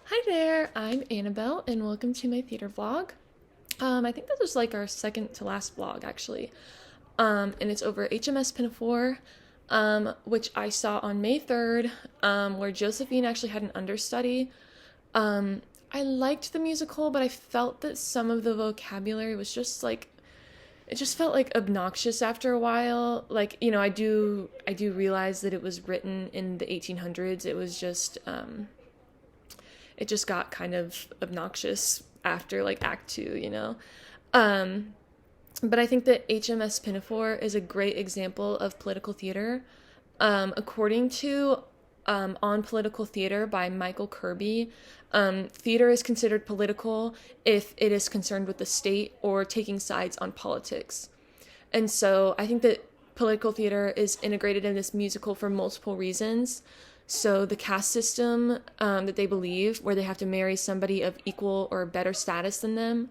Hi there, I'm Annabelle, and welcome to my theater vlog. I think this was like our second to last vlog, actually. And it's over HMS Pinafore, which I saw on May 3rd, where Josephine actually had an understudy. I liked the musical, but I felt that some of the vocabulary was just like, it just felt like obnoxious after a while. Like, I do realize that it was written in the 1800s. It just got kind of obnoxious after like Act Two, Um, but I think that HMS Pinafore is a great example of political theater. According to On Political Theater by Michael Kirby, theater is considered political if it is concerned with the state or taking sides on politics. And so I think that political theater is integrated in this musical for multiple reasons. So the caste system that they believe, where they have to marry somebody of equal or better status than them,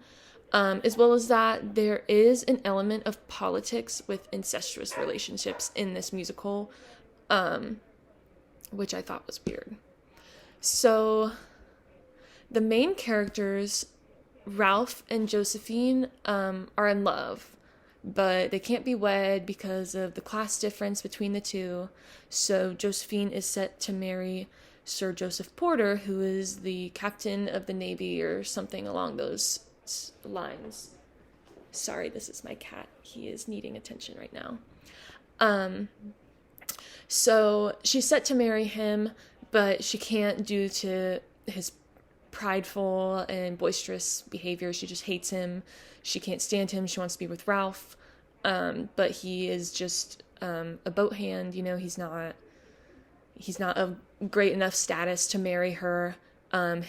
as well as that there is an element of politics with incestuous relationships in this musical, which I thought was weird. So the main characters, Ralph and Josephine, are in love, but they can't be wed because of the class difference between the two. So Josephine is set to marry Sir Joseph Porter, who is the captain of the Navy or something along those lines. Sorry, this is my cat. He is needing attention right now. So she's set to marry him, but she can't due to his prideful and boisterous behavior. She just hates him. She can't stand him. She wants to be with Ralph. But he is just a boat hand. He's not of great enough status to marry her. Her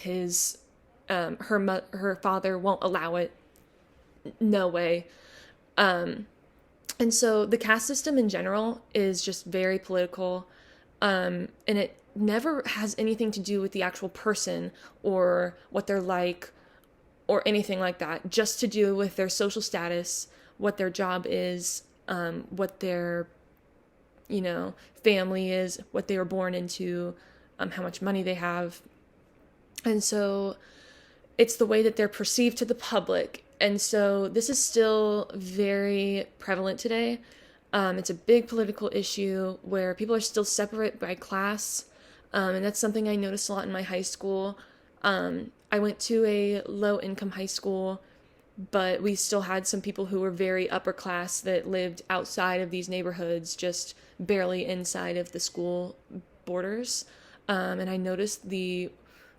father won't allow it. No way. And so the caste system in general is just very political, and it never has anything to do with the actual person or what they're like or anything like that, just to do with their social status, what their job is, what their, family is, what they were born into, how much money they have. And so it's the way that they're perceived to the public. And so this is still very prevalent today. It's a big political issue where people are still separate by class. And that's something I noticed a lot in my high school. I went to a low-income high school, but we still had some people who were very upper class that lived outside of these neighborhoods, just barely inside of the school borders. And I noticed the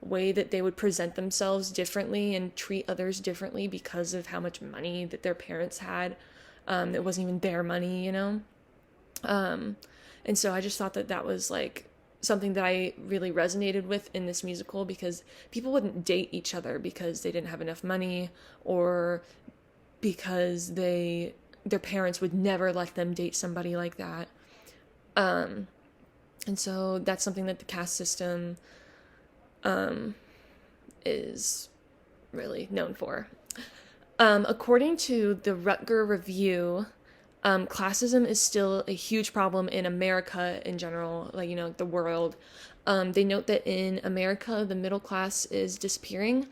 way that they would present themselves differently and treat others differently because of how much money that their parents had. It wasn't even their money, and so I just thought that that was like something that I really resonated with in this musical, because people wouldn't date each other because they didn't have enough money, or because their parents would never let them date somebody like that. And so that's something that the caste system is really known for. According to the Rutger Review, classism is still a huge problem in America in general, like the world. They note that in America, the middle class is disappearing,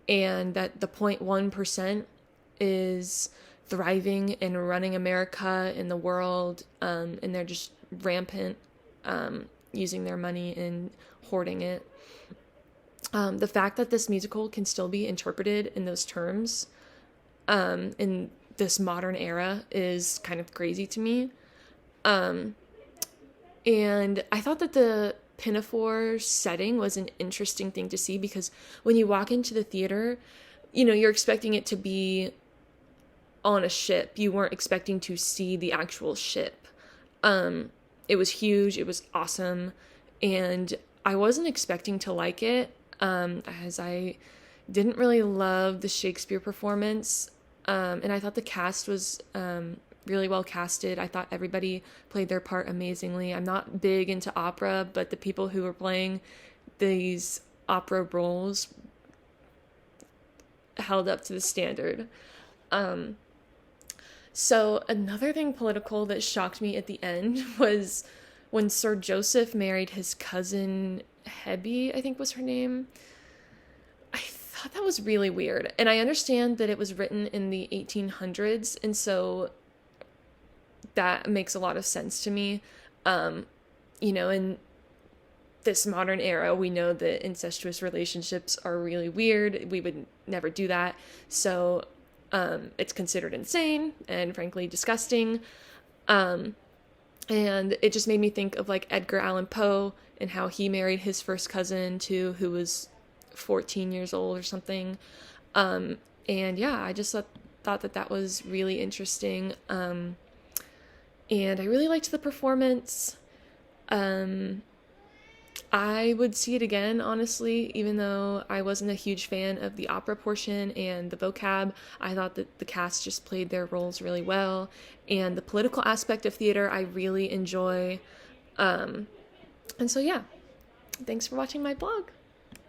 and that the 0.1% is thriving and running America in the world, and they're just rampant, using their money and hoarding it. The fact that this musical can still be interpreted in those terms, in this modern era, is kind of crazy to me. And I thought that the Pinafore setting was an interesting thing to see, because when you walk into the theater, you're expecting it to be on a ship. You weren't expecting to see the actual ship. It was huge. It was awesome. And I wasn't expecting to like it, as I didn't really love the Shakespeare performance. And I thought the cast was really well casted. I thought everybody played their part amazingly. I'm not big into opera, but the people who were playing these opera roles held up to the standard. So another thing political that shocked me at the end was when Sir Joseph married his cousin Hebe, I think was her name. thought that was really weird. And I understand that it was written in the 1800s, and so that makes a lot of sense to me. In this modern era, we know that incestuous relationships are really weird. We would never do that. So it's considered insane and frankly disgusting. And it just made me think of like Edgar Allan Poe and how he married his first cousin too, who was 14 years old or something. And yeah, I just thought that was really interesting. And I really liked the performance. I would see it again, honestly, even though I wasn't a huge fan of the opera portion and the vocab. I thought that the cast just played their roles really well. And the political aspect of theater, I really enjoy. And so, yeah, thanks for watching my blog.